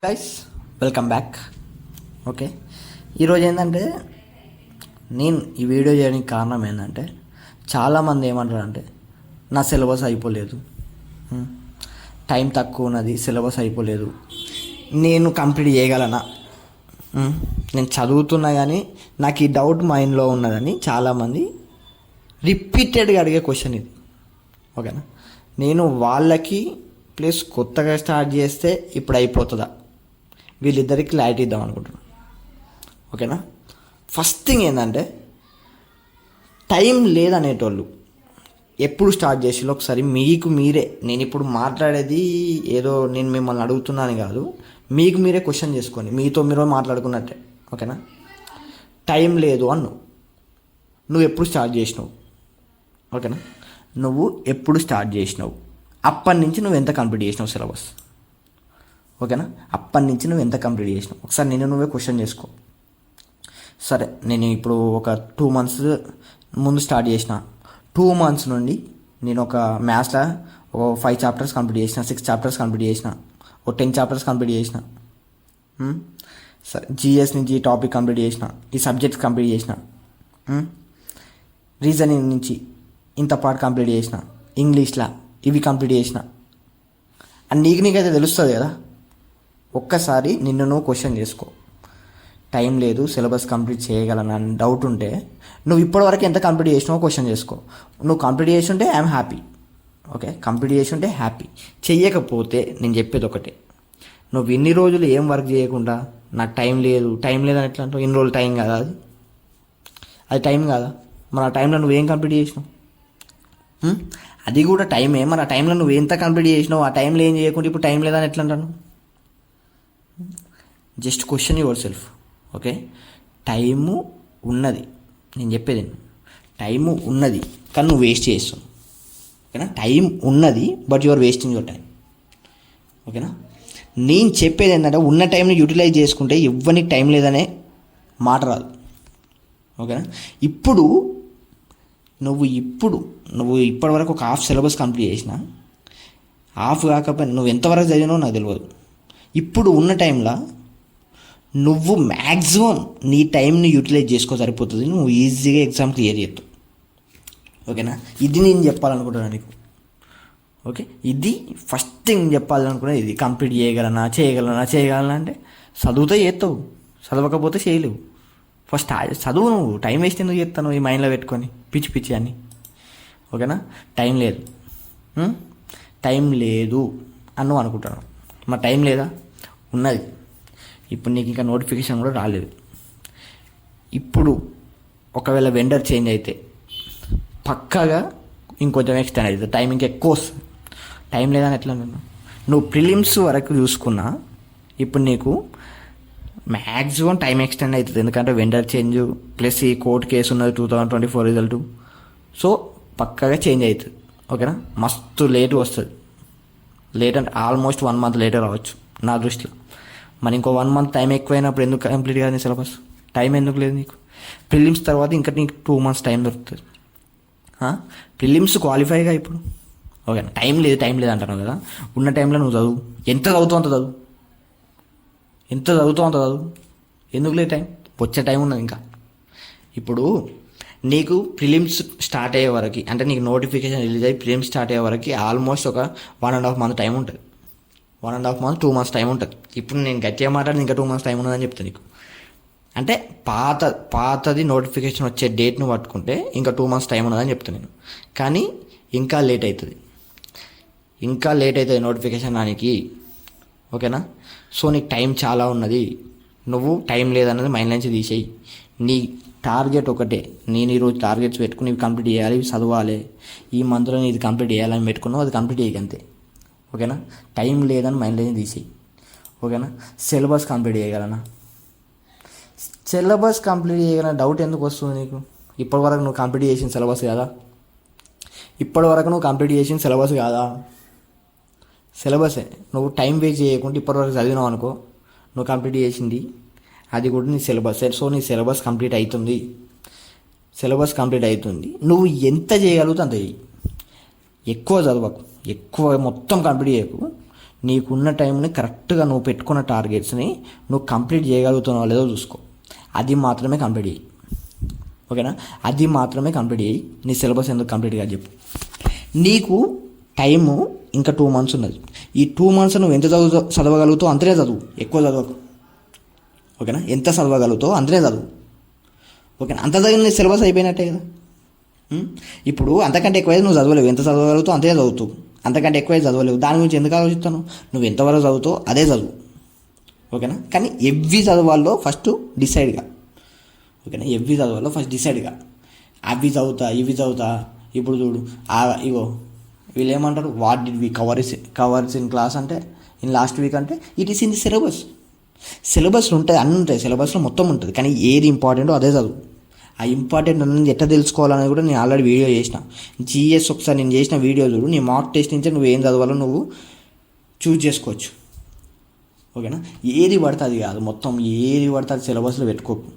Guys, welcome back. Okay, ఈరోజు ఏంటంటే నేను ఈ వీడియో చేయడానికి కారణం ఏంటంటే చాలామంది ఏమంటారంటే నా సిలబస్ అయిపోలేదు, టైం తక్కువ ఉన్నది, సిలబస్ అయిపోలేదు, నేను కంప్లీట్ చేయగలనా, నేను చదువుతున్నా కానీ నాకు ఈ డౌట్ మైండ్లో ఉన్నదని చాలామంది రిపీటెడ్గా అడిగే క్వశ్చన్ ఇది. ఓకేనా, నేను వాళ్ళకి ప్లస్ కొత్తగా స్టార్ట్ చేస్తే ఇప్పుడు అయిపోతుందా, వీళ్ళిద్దరికి క్లారిటీ ఇద్దాం అనుకుంటున్నాను. ఓకేనా, ఫస్ట్ థింగ్ ఏంటంటే టైం లేదనేటోళ్ళు ఎప్పుడు స్టార్ట్ చేసిలో ఒకసారి మీకు మీరే, నేను ఇప్పుడు మాట్లాడేది ఏదో నేను మిమ్మల్ని అడుగుతున్నాను కాదు, మీకు మీరే క్వశ్చన్ చేసుకోండి, మీతో మీరు మాట్లాడుకున్నట్టే. ఓకేనా, టైం లేదు నువ్వు ఎప్పుడు స్టార్ట్ చేసినావు? ఓకేనా, నువ్వు ఎప్పుడు స్టార్ట్ చేసినావు, అప్పటి నుంచి నువ్వు ఎంత కంప్లీట్ చేసినావు సిలబస్? ఓకేనా, అప్పటి నుంచి నువ్వు ఎంత కంప్లీట్ చేసినావు ఒకసారి నువ్వే క్వశ్చన్ చేసుకో. సరే, నేను ఇప్పుడు ఒక 2 months ముందు స్టార్ట్ చేసిన, 2 months నుండి నేను ఒక మ్యాథ్స్లో ఒక 5 chapters కంప్లీట్ చేసిన, 6 chapters కంప్లీట్ చేసిన, ఒక 10 chapters కంప్లీట్ చేసిన. సరే, జిఎస్ నుంచి ఈ టాపిక్ కంప్లీట్ చేసిన, ఈ సబ్జెక్ట్స్ కంప్లీట్ చేసిన, రీజనింగ్ నుంచి ఇంత పార్ట్ కంప్లీట్ చేసిన, ఇంగ్లీష్లో ఇవి కంప్లీట్ చేసిన అని నీకైతే తెలుస్తుంది కదా. ఒక్కసారి నిన్ను నువ్వు క్వశ్చన్ చేసుకో. టైం లేదు, సిలబస్ కంప్లీట్ చేయగలనని డౌట్ ఉంటే నువ్వు ఇప్పటివరకు ఎంత కంప్లీట్ చేసినావో క్వశ్చన్ చేసుకో. నువ్వు కంప్లీట్ చేసి ఉంటే ఐఎమ్ హ్యాపీ. ఓకే, కంప్లీట్ చేసి ఉంటే హ్యాపీ. చెయ్యకపోతే నేను చెప్పేది ఒకటే, నువ్వు ఇన్ని రోజులు ఏం వర్క్ చేయకుండా నాకు టైం లేదు అని ఎట్లా అంటావు? ఇన్ని రోజులు టైం కాదా? అది టైం కాదా? మరి ఆ టైంలో నువ్వేం కంప్లీట్ చేసినావు? అది కూడా టైమే. మరి ఆ టైంలో నువ్వు ఎంత కంప్లీట్ చేసినావు? ఆ టైంలో ఏం చేయకుండా ఇప్పుడు టైం లేదని ఎట్లా అంటాను? Just question your self. Okay, time ఉన్నది, నేను చెప్పేది టైము ఉన్నది కానీ నువ్వు వేస్ట్ చేస్తావు. ఓకేనా, టైం ఉన్నది but you are wasting your time. ఓకేనా, నేను చెప్పేది ఏంటంటే ఉన్న టైంని యూటిలైజ్ చేసుకుంటే ఎవ్వరికి టైం లేదనే మాట రాదు. ఓకేనా, నువ్వు ఇప్పటివరకు ఒక హాఫ్ సిలబస్ కంప్లీట్ చేసిన, హాఫ్ కాకపోయినా నువ్వు ఎంతవరకు చదివినావో నాకు తెలియదు. ఇప్పుడు ఉన్న టైంలో నువ్వు మ్యాక్సిమం నీ టైంని యూటిలైజ్ చేసుకో, సరిపోతుంది, నువ్వు ఈజీగా ఎగ్జామ్ క్లియర్ చేస్తావు. ఓకేనా, ఇది నేను చెప్పాలనుకుంటున్నాను నీకు. ఓకే, ఇది ఫస్ట్ థింగ్ చెప్పాలనుకున్నా, ఇది కంప్లీట్ చేయగలనా అంటే చదువుతో చేస్తావు, చదవకపోతే చేయలేవు. ఫస్ట్ చదువు. నువ్వు టైం వేస్ట్ ఎందుకు చేస్తాను ఈ మైండ్లో పెట్టుకొని పిచ్చి అని? ఓకేనా, టైం లేదు అని నువ్వు అనుకుంటాను. మరి టైం లేదా? ఉన్నది. ఇప్పుడు నీకు ఇంకా నోటిఫికేషన్ కూడా రాలేదు. ఇప్పుడు ఒకవేళ వెండర్ చేంజ్ అయితే పక్కాగా ఇంకొంచెం ఎక్స్టెండ్ అవుతుంది, టైం ఇంకా ఎక్కువ వస్తుంది. టైం లేదని ఎట్లా నువ్వు ప్రిలిమ్స్ వరకు చూసుకున్నా ఇప్పుడు నీకు మ్యాక్సిమం టైం ఎక్స్టెండ్ అవుతుంది. ఎందుకంటే వెండర్ చేంజ్ ప్లస్ ఈ కోర్టు కేసు ఉన్నది 2024 రిజల్ట్. సో పక్కాగా చేంజ్ అవుతుంది. ఓకేనా, మస్తు లేటు వస్తుంది. లేట్ అంటే ఆల్మోస్ట్ 1 month లేటర్ రావచ్చు నా దృష్టిలో. మరి ఇంకో 1 month టైం ఎక్కువైనప్పుడు ఎందుకు కంప్లీట్ కాదు నీ సిలబస్? టైం ఎందుకు లేదు నీకు? ప్రిలిమ్స్ తర్వాత ఇంకా నీకు 2 months టైం దొరుకుతుంది. ప్రిలిమ్స్ క్వాలిఫైగా ఇప్పుడు. ఓకేనా, టైం లేదు అంటున్నావు కదా. ఉన్న టైంలో నువ్వు చదువు, ఎంత చదువుతావు అంత చదువు. ఎందుకు లేదు టైం? వచ్చే టైం ఉన్నది ఇంకా. ఇప్పుడు నీకు ప్రిలిమ్స్ స్టార్ట్ అయ్యే వరకు, అంటే నీకు నోటిఫికేషన్ రిలీజ్ అయ్యి ప్రిలిమ్స్ స్టార్ట్ అయ్యే వరకు ఆల్మోస్ట్ ఒక 1.5 month టైం ఉంటుంది. 1.5 month 2 months టైం ఉంటుంది. ఇప్పుడు నేను గట్టిగా మాట్లాడి ఇంకా 2 months టైం ఉన్నదని చెప్తాను నీకు. అంటే పాతది నోటిఫికేషన్ వచ్చే డేట్ను పట్టుకుంటే ఇంకా 2 months టైం ఉన్నదని చెప్తాను నేను. కానీ ఇంకా లేట్ అవుతుంది నోటిఫికేషన్ దానికి. ఓకేనా, సో నీకు టైం చాలా ఉన్నది. నువ్వు టైం లేదన్నది మైండ్ నుంచి తీసేయి. నీ టార్గెట్ ఒకటే, నేను ఈరోజు టార్గెట్స్ పెట్టుకుని ఇవి కంప్లీట్ చేయాలి, ఇవి చదవాలి, ఈ మంత్లో ఇది కంప్లీట్ చేయాలని పెట్టుకున్నావు, అది కంప్లీట్ చేయకంతే. ఓకేనా, టైం లేదని మైండ్ నుంచి తీసేయి. ఓకేనా, సిలబస్ కంప్లీట్ చేయగలనా డౌట్ ఎందుకు వస్తుంది నీకు? ఇప్పటివరకు నువ్వు కంప్లీట్ చేసిన సిలబస్ కాదా? సిలబసే. నువ్వు టైం వేస్ట్ చేయకుండా ఇప్పటివరకు చదివినావు అనుకో, నువ్వు కంప్లీట్ చేసింది అది కూడా నీ సిలబస్. సో నీ సిలబస్ కంప్లీట్ అవుతుంది. నువ్వు ఎంత చేయగలుగుతా అంత చెయ్యి. ఎక్కువ చదవకు, ఎక్కువ మొత్తం కంప్లీట్ చేయకు. నీకున్న టైంని కరెక్ట్గా నువ్వు పెట్టుకున్న టార్గెట్స్ని నువ్వు కంప్లీట్ చేయగలుగుతున్నావు లేదో చూసుకో. అది మాత్రమే కంప్లీట్ చేయి. ఓకేనా? అది మాత్రమే కంప్లీట్ చేయి. నీ సిలబస్ ఎందుకు కంప్లీట్ కాదు చెప్పు. నీకు టైము ఇంకా 2 months ఉన్నది. ఈ 2 months నువ్వు ఎంత చదవగలుగుతావు అంతనే చదువు, ఎక్కువ చదవకు. ఓకేనా? ఎంత చదవగలుగుతావు అంతనే చదువు. ఓకేనా? అంత చదివిన నీ సిలబస్ అయిపోయినట్టే కదా. ఇప్పుడు అంతకంటే ఎక్కువ నువ్వు చదవలేవు. ఎంత చదవగలుగుతావు అంతే చదువుతావు, అంతకంటే ఎక్కువ చదవలేవు. దాని గురించి ఎందుకు ఆలోచిస్తాను? నువ్వు ఎంతవరకు చదువుతావు అదే చదువు. ఓకేనా? కానీ ఎవ్వి చదవాలో ఫస్ట్ డిసైడ్గా. ఓకేనా? ఎవ్వి చదవాలో ఫస్ట్ డిసైడ్గా. అవి చదువుతా ఇవి చదువుతా. ఇప్పుడు చూడు, ఇగో వీళ్ళు ఏమంటారు, what did we covers in class అంటే, ఇన్ లాస్ట్ వీక్ అంటే it is in the syllabus. సిలబస్లో ఉంటాయి, అన్నీ ఉంటాయి, సిలబస్లో మొత్తం ఉంటుంది. కానీ ఏది ఇంపార్టెంటో అదే చదువు. ఆ ఇంపార్టెంట్ అనేది ఎట్లా తెలుసుకోవాలని కూడా నేను ఆల్రెడీ వీడియో చేసిన. జిఎస్ ఒకసారి నేను చేసిన వీడియో చూడు. నీ మార్క్ టెస్ట్ నుంచి నువ్వు ఏం చదవాలో నువ్వు చూజ్ చేసుకోవచ్చు. ఓకేనా? ఏది పడితే అది కాదు, మొత్తం ఏది పడితే అది సిలబస్లో పెట్టుకోకు.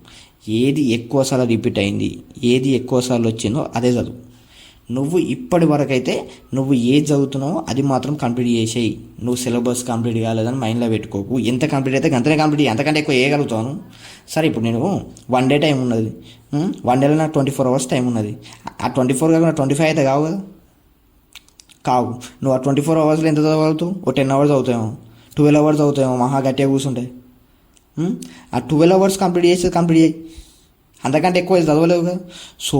ఏది ఎక్కువసార్లు రిపీట్ అయింది, ఏది ఎక్కువసార్లు వచ్చిందో అదే చదువు. నువ్వు ఇప్పటి వరకు అయితే నువ్వు ఏది చదువుతున్నావో అది మాత్రం కంప్లీట్ చేసేయి. నువ్వు సిలబస్ కంప్లీట్ కాలేదని మైండ్లో పెట్టుకోకు. ఎంత కంప్లీట్ అయితే అంతనే కంప్లీట్ చేయి. అంతకంటే ఎక్కువ వేయగలుగుతాను. సరే, ఇప్పుడు నేను 1 day టైం ఉన్నది. 1 dayలో నాకు 24 hours టైం ఉన్నది. ఆ 24 కాకుండా 25 అయితే కావు కదా. కావు. నువ్వు ఆ 24 hours ఎంత చదవగలుగుతావు? ఓ 10 hours అవుతాయేమో, 12 hours అవుతాయేమో, మహా గట్టిగా కూర్చుంటాయి. ఆ 12 hours కంప్లీట్ చేయి. అంతకంటే ఎక్కువ చదవలేవు కదా. సో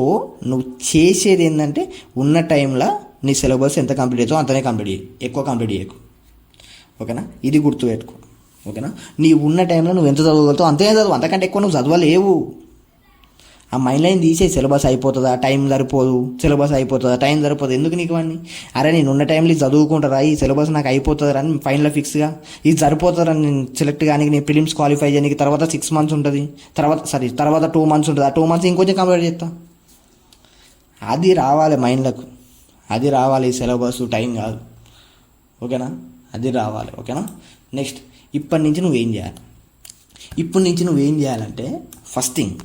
నువ్వు చేసేది ఏంటంటే ఉన్న టైంలో నీ సిలబస్ ఎంత కంప్లీట్ అవుతుందో అంతనే కంప్లీట్ చేయి, ఎక్కువ కంప్లీట్ చేయకు. ఓకేనా? ఇది గుర్తుపెట్టుకో. ఓకేనా? నీ ఉన్న టైంలో నువ్వు ఎంత చదవగలుగుతావు అంతే చదువు. అంతకంటే ఎక్కువ నువ్వు చదవలేవు. ఆ మైండ్ లైన్ తీసే. సిలబస్ అయిపోతుందా, టైం సరిపోదు, సిలబస్ అయిపోతుందా, టైం సరిపోదు, ఎందుకు నీకు వాడిని? అరే నేను ఉన్న టైంలో ఇది చదువుకుంటారా, ఈ సిలబస్ నాకు అయిపోతుందా అని ఫైనల్ ఫిక్స్గా ఇది సరిపోతుందని నేను సెలెక్ట్ కానీ నేను ప్రిలిమ్స్ క్వాలిఫై చేయడానికి తర్వాత 6 months ఉంటుంది, తర్వాత 2 months ఉంటుంది. ఆ 2 months ఇంకొంచెం కంప్లీట్ చేస్తా. అది రావాలి మైండ్లకు, అది రావాలి. సిలబస్ టైం కాదు. ఓకేనా? అది రావాలి. ఓకేనా? నెక్స్ట్, ఇప్పటి నుంచి నువ్వేం చేయాలంటే ఫస్ట్ థింగ్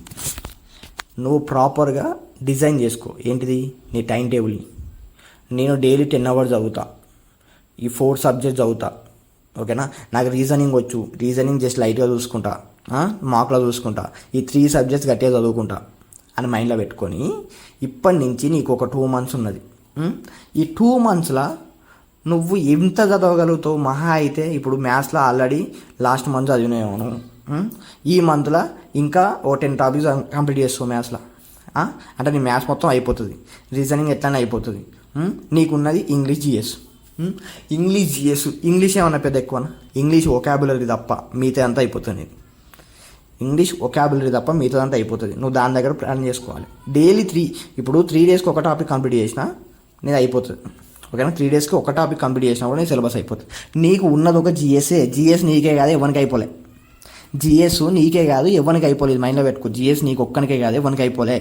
నువ్వు ప్రాపర్గా డిజైన్ చేసుకో. ఏంటిది? నీ టైం టేబుల్ని. నేను డైలీ 10 hours చదువుతా, ఈ 4 subjects చదువుతా. ఓకేనా? నాకు రీజనింగ్ వచ్చు, రీజనింగ్ జస్ట్ లైట్గా చూసుకుంటా, మార్క్లో చూసుకుంటా, ఈ 3 subjects గట్టిగా చదువుకుంటా అని మైండ్లో పెట్టుకొని ఇప్పటి నుంచి నీకు ఒక 2 months ఉన్నది. ఈ 2 monthsలో నువ్వు ఎంత చదవగలుగుతావు? మహా అయితే ఇప్పుడు మ్యాథ్స్లో ఆల్రెడీ లాస్ట్ మంత్ చదివినాను, ఈ మంత్లో ఇంకా ఓ 10 topics కంప్లీట్ చేస్తావు మ్యాథ్స్లో. అంటే నీ మ్యాథ్స్ మొత్తం అయిపోతుంది, రీజనింగ్ ఎట్లనే అయిపోతుంది. నీకున్నది ఇంగ్లీష్ జిఎస్. ఇంగ్లీష్ ఏమన్నా పెద్ద ఎక్కువనా? ఇంగ్లీష్ వొకాబులరీ తప్ప మిగతా అంతా అయిపోతుంది. ఇంగ్లీష్ వొకాబులరీ తప్ప మిగతా అంతా అయిపోతుంది. నువ్వు దాని దగ్గర ప్లాన్ చేసుకోవాలి. డైలీ 3 daysకి ఒక టాపిక్ కంప్లీట్ చేసినా నేను అయిపోతుంది. ఓకేనా? 3 daysకి ఒక టాపిక్ కంప్లీట్ చేసినా కూడా నీ సిలబస్ అయిపోతుంది. నీకు ఉన్నది ఒక జిఎస్ నీకే కాదు, ఎవరికి అయిపోలే. జిఎస్ నీకే కాదు, ఎవరికి అయిపోలేదు. మైండ్లో పెట్టుకో. జిఎస్ నీకు ఒక్కనికే కాదు, ఎవరికి అయిపోలే.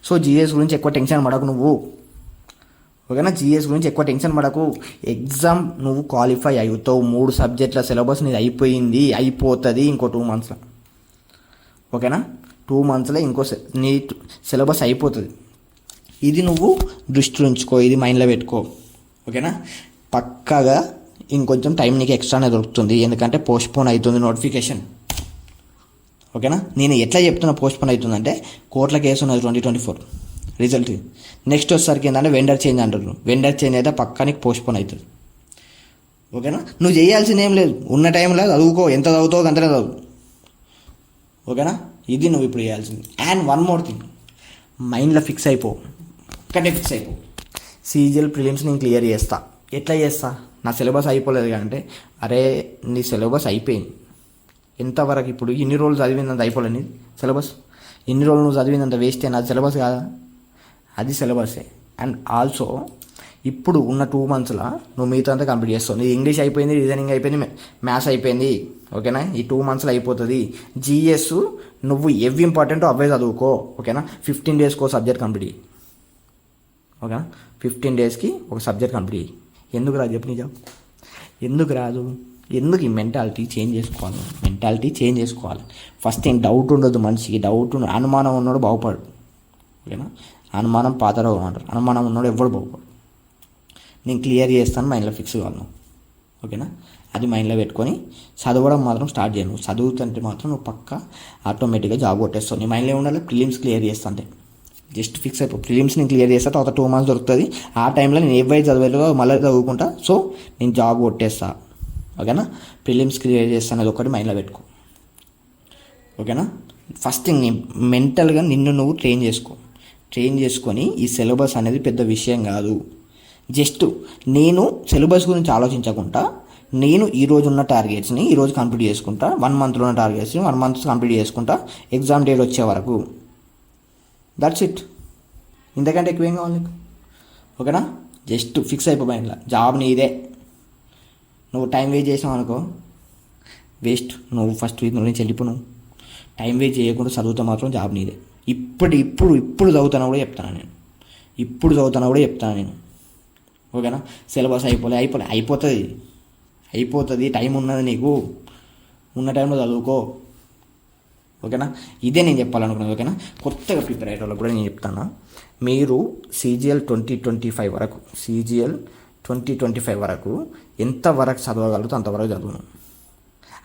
సో జిఎస్ గురించి ఎక్కువ టెన్షన్ పడకు నువ్వు. ఓకేనా? జిఎస్ గురించి ఎక్కువ టెన్షన్ పడకు. ఎగ్జామ్ నువ్వు క్వాలిఫై అవుతావు. 3 subjects సిలబస్ నీది అయిపోతుంది ఇంకో 2 monthsలో. ఓకేనా? 2 monthsలో నీ సిలబస్ అయిపోతుంది. ఇది నువ్వు దృష్టిలో ఉంచుకో, ఇది మైండ్లో పెట్టుకో. ఓకేనా? పక్కాగా ఇంకొంచెం టైం నీకు ఎక్స్ట్రానే దొరుకుతుంది, ఎందుకంటే పోస్ట్పోన్ అవుతుంది నోటిఫికేషన్. ఓకేనా? నేను ఎట్లా చెప్తున్నా పోస్ట్పోన్ అవుతుందంటే, కోర్టుల కేసు ఉన్నది 2024 రిజల్ట్. నెక్స్ట్ వచ్చేసరికి ఏంటంటే వెండర్ చేంజ్ అంటారు. వెండర్ చేంజ్ అయితే పక్కా నీకు పోస్ట్పోన్ అవుతుంది. ఓకేనా? నువ్వు చేయాల్సింది ఏం లేదు. ఉన్న టైంలో చదువుకో, ఎంత చదువుతావు అంతనే చదువు. ఓకేనా? ఇది నువ్వు ఇప్పుడు చేయాల్సింది. అండ్ వన్ మోర్ థింగ్, మైండ్లో ఫిక్స్ అయిపో. ఒక్కటే ఫిక్స్ అయిపో, సీజీఎల్ ప్రిలిమ్స్ నేను క్లియర్ చేస్తా. ఎట్లా చేస్తా? నా సిలబస్ అయిపోలేదు అంటే, అరే నీ సిలబస్ అయిపోయింది. ఎంతవరకు ఇప్పుడు ఇన్ని రోజులు చదివిందంత అయిపోలేదు సిలబస్. ఇన్ని రోజులు నువ్వు చదివిందంత వేస్ట్ అయినా అది సిలబస్ కాదా? అది సిలబసే. అండ్ ఆల్సో ఇప్పుడు ఉన్న 2 monthsలో నువ్వు మిగతా అంతా కంప్లీట్ చేస్తావు. నీ ఇంగ్లీష్ అయిపోయింది, రీజనింగ్ అయిపోయింది, మ్యాథ్స్ అయిపోయింది. ఓకేనా? ఈ 2 monthsలో అయిపోతుంది. జిఎస్ నువ్వు ఎవి ఇంపార్టెంటో అవే చదువుకో. ఓకేనా? 15 daysకి సబ్జెక్ట్ కంప్లీట్ చేయి. ఓకేనా? 15 daysకి ఒక సబ్జెక్ట్ కంప్లీట్ చేయి. ఎందుకు రాదు చెప్పు నిజం? ఎందుకు రాదు? ఎందుకు ఈ మెంటాలిటీ చేంజ్ చేసుకోవాలి. ఫస్ట్ ఏం డౌట్ ఉండదు మనిషికి. అనుమానం ఉన్నాడు బాగుపడు. ఓకేనా? అనుమానం పాతరావు అంటారు. అనుమానం ఉన్నాడు ఎవడు బాగుపడు. నేను క్లియర్ చేస్తాను, మైండ్లో ఫిక్స్ కావాలి. ఓకేనా? అది మైండ్లో పెట్టుకొని చదవడం మాత్రం స్టార్ట్ చేయను. చదువుతుంటే మాత్రం నువ్వు పక్కా ఆటోమేటిక్గా జాబ్ కొట్టేస్తావు. నీ మైండ్లో ఉండాలి ప్రిలిమ్స్ క్లియర్ చేస్తా అంటే జస్ట్ ఫిక్స్ అయిపో. ప్రిలిమ్స్ నేను క్లియర్ చేస్తా, తర్వాత 2 months దొరుకుతుంది. ఆ టైంలో నేను ఏ చదివేలో మళ్ళీ చదువుకుంటా. సో నేను జాబ్ కొట్టేస్తా. ఓకేనా? ప్రిలిమ్స్ క్లియర్ చేస్తా అనేది ఒకటి మైండ్లో పెట్టుకో. ఓకేనా? ఫస్ట్ థింగ్ నీ మెంటల్గా నిన్ను నువ్వు ట్రైన్ చేసుకొని ఈ సిలబస్ అనేది పెద్ద విషయం కాదు. జస్ట్ నేను సిలబస్ గురించి ఆలోచించకుండా నేను ఈరోజు ఉన్న టార్గెట్స్ని ఈరోజు కంప్లీట్ చేసుకుంటా. 1 monthలో ఉన్న టార్గెట్స్ని 1 month కంప్లీట్ చేసుకుంటా ఎగ్జామ్ డేట్ వచ్చే వరకు. That's it. ఇంతకంటే ఎక్కువ ఏం కావాలి నీకు? ఓకేనా? జస్ట్ ఫిక్స్ అయిపోయి ఇట్లా జాబ్ నీదే. నువ్వు టైం వేస్ట్ చేసావు అనుకో, వేస్ట్. నువ్వు ఫస్ట్ వీక్ నుంచి వెళ్ళిపో. నువ్వు టైం వేస్ట్ చేయకుండా చదువుతా మాత్రం జాబ్ నీదే. ఇప్పుడు చదువుతాను కూడా చెప్తాను నేను. ఓకేనా? సిలబస్ అయిపోతుంది. టైం ఉన్నది నీకు, ఉన్న టైంలో చదువుకో. ఓకేనా? ఇదే నేను చెప్పాలనుకున్నాను. ఓకేనా? కొత్తగా ప్రిపేర్ అయ్యే వాళ్ళకి కూడా నేను చెప్తాను, మీరు CGL 2025 వరకు ఎంతవరకు చదవగలుగుతా అంతవరకు చదువును.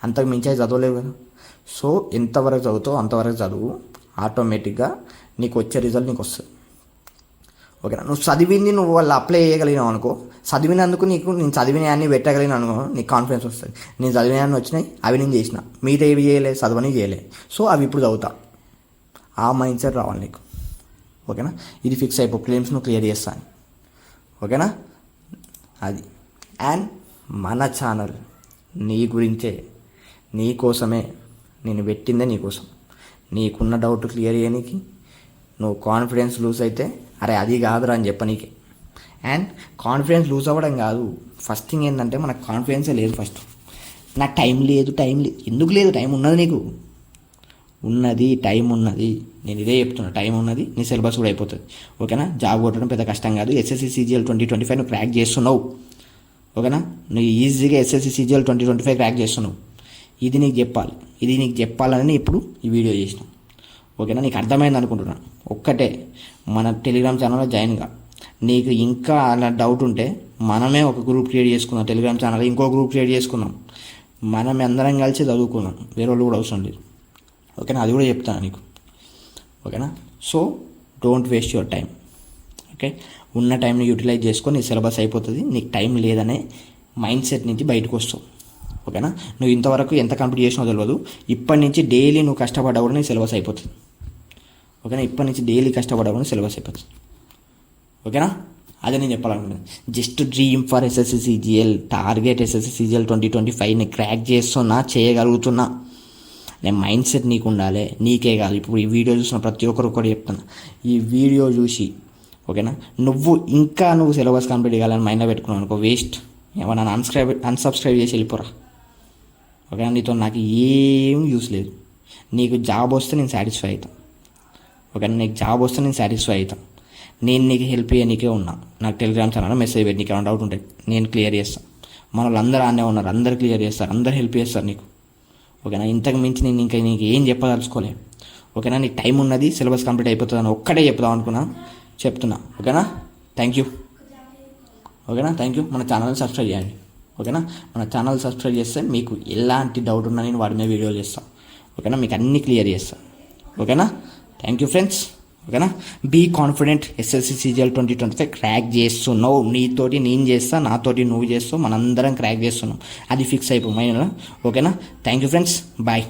అంతకు మించి చదవలేవు కదా. సో ఎంతవరకు చదువుతావు అంతవరకు చదువు. ఆటోమేటిక్గా నీకు వచ్చే రిజల్ట్ నీకు వస్తుంది. ఓకేనా? నువ్వు చదివింది నువ్వు వాళ్ళు అప్లై చేయగలిగినావు అనుకో, చదివినందుకు నేను చదివిన అన్ని పెట్టగలిగిన అనుకో, నీకు కాన్ఫిడెన్స్ వస్తుంది. నేను చదివిన అన్ని వచ్చినాయి, అవి నేను చేసిన, మీతో ఏవి చేయలే, చదవని చేయలే. సో అవి ఇప్పుడు చదువుతా. ఆ మైండ్ సెట్ రావాలి నీకు. ఓకేనా? ఇది ఫిక్స్ అయిపో. ప్రిలిమ్స్ నువ్వు క్లియర్ చేస్తాను. ఓకేనా? అది. అండ్ మన ఛానల్ నీ గురించే, నీ కోసమే నేను పెట్టిందే, నీకోసం. నీకున్న డౌట్ క్లియర్ చేయనీకి. నువ్వు కాన్ఫిడెన్స్ లూజ్ అయితే అరే అది కాదురా అని చెప్పనీకి. అండ్ కాన్ఫిడెన్స్ లూజ్ అవ్వడం కాదు, ఫస్ట్ థింగ్ ఏంటంటే మనకు కాన్ఫిడెన్సే లేదు. ఫస్ట్ నాకు టైం లేదు. ఎందుకు లేదు? టైం ఉన్నది నీకు, టైం ఉన్నది. నేను ఇదే చెప్తున్నా, టైం ఉన్నది. నీ సిలబస్ కూడా అయిపోతుంది. ఓకేనా? జాబ్ కొట్టడం పెద్ద కష్టం కాదు. SSC CGL 2025 నువ్వు క్రాక్ చేస్తున్నావు. ఓకేనా? నువ్వు ఈజీగా SSC CGL 2025 క్రాక్ చేస్తున్నావు. ఇది నీకు చెప్పాలని ఇప్పుడు ఈ వీడియో చేసిన. ఓకేనా? నీకు అర్థమైంది అనుకుంటున్నాను. ఒక్కటే, మన టెలిగ్రామ్ ఛానల్లో జాయిన్ గా. నీకు ఇంకా అలా డౌట్ ఉంటే మనమే ఒక గ్రూప్ క్రియేట్ చేసుకుందాం. టెలిగ్రామ్ ఛానల్ ఇంకో గ్రూప్ క్రియేట్ చేసుకుందాం. మనం అందరం కలిసి చదువుకుందాం. వేరే వాళ్ళు కూడా అవసరం లేదు. ఓకేనా? అది కూడా చెప్తాను నీకు. ఓకేనా? So don't waste your time. Okay? ఉన్న టైంని యూటిలైజ్ చేసుకొని నీ సిలబస్ అయిపోతుంది. నీకు టైం లేదనే మైండ్ సెట్ నుంచి బయటకు వస్తావు. ఓకేనా? నువ్వు ఇంతవరకు ఎంత కంప్లీట్ చేసినావు తెలియదు. ఇప్పటి నుంచి డైలీ నువ్వు కష్టపడ్డా కూడా నీ సిలబస్ అయిపోతుంది. ఓకేనా? ఇప్పటి నుంచి డైలీ కష్టపడ్డా కూడా సిలబస్ అయిపోతుంది. ఓకేనా? అదే నేను చెప్పాలనుకున్నాను. Just dream for SSC CGL, target SSC CGL 2025ని క్రాక్ చేయగలుగుతున్నా. నేను మైండ్ సెట్ నీకు ఉండాలి, నీకే కాదు. ఇప్పుడు ఈ వీడియో చూసిన ప్రతి ఒక్కరు కూడా చెప్తున్నా, ఈ వీడియో చూసి ఓకేనా నువ్వు సిలబస్ కంప్లీట్ చేయాలని మైండ్లో పెట్టుకున్నావు అనుకో, వేస్ట్. ఏమన్నా అన్సబ్స్క్రైబ్ చేసి వెళ్ళిపోరా. ఓకేనా? నీతో నాకు ఏం యూస్ లేదు. నీకు జాబ్ వస్తే నేను సాటిస్ఫై అవుతాను. ఓకేనా? నీకు జాబ్ వస్తే నేను సాటిస్ఫై అవుతాను. నేను నీకు హెల్ప్ చేయనీకే ఉన్నా. నాకు టెలిగ్రామ్ ఛానల్ మెసేజ్ పెట్టి నీకు ఏమైనా డౌట్ ఉంటే నేను క్లియర్ చేస్తాను. మన వాళ్ళందరూ ఆనే ఉన్నారు, అందరు క్లియర్ చేస్తారు, అందరు హెల్ప్ చేస్తారు నీకు. ఓకేనా? ఇంతకు మించి నేను నీకు ఏం చెప్పదలుచుకోలే. ఓకేనా? నీకు టైం ఉన్నది, సిలబస్ కంప్లీట్ అయిపోతుందని ఒక్కటే చెప్దాం చెప్తున్నా. ఓకేనా? Thank you. ఓకేనా? Thank you. మన ఛానల్ సబ్స్క్రైబ్ చేయండి. ఓకేనా? మన ఛానల్ సబ్స్క్రైబ్ చేస్తే మీకు ఎలాంటి డౌట్ ఉన్నా నేను వాడి మీద వీడియోలు చేస్తాను. ఓకేనా? మీకు అన్నీ క్లియర్ చేస్తాను. ఓకేనా? Thank you friends. ఓకేనా? Be confident. SSC CGL 2025 crack చేస్తున్నావు. నీతోటి నేను చేస్తా, నాతోటి నువ్వు చేస్తావు, మనందరం క్రాక్ చేస్తున్నాం. అది ఫిక్స్ అయిపోయి. ఓకేనా? Thank you friends. బాయ్.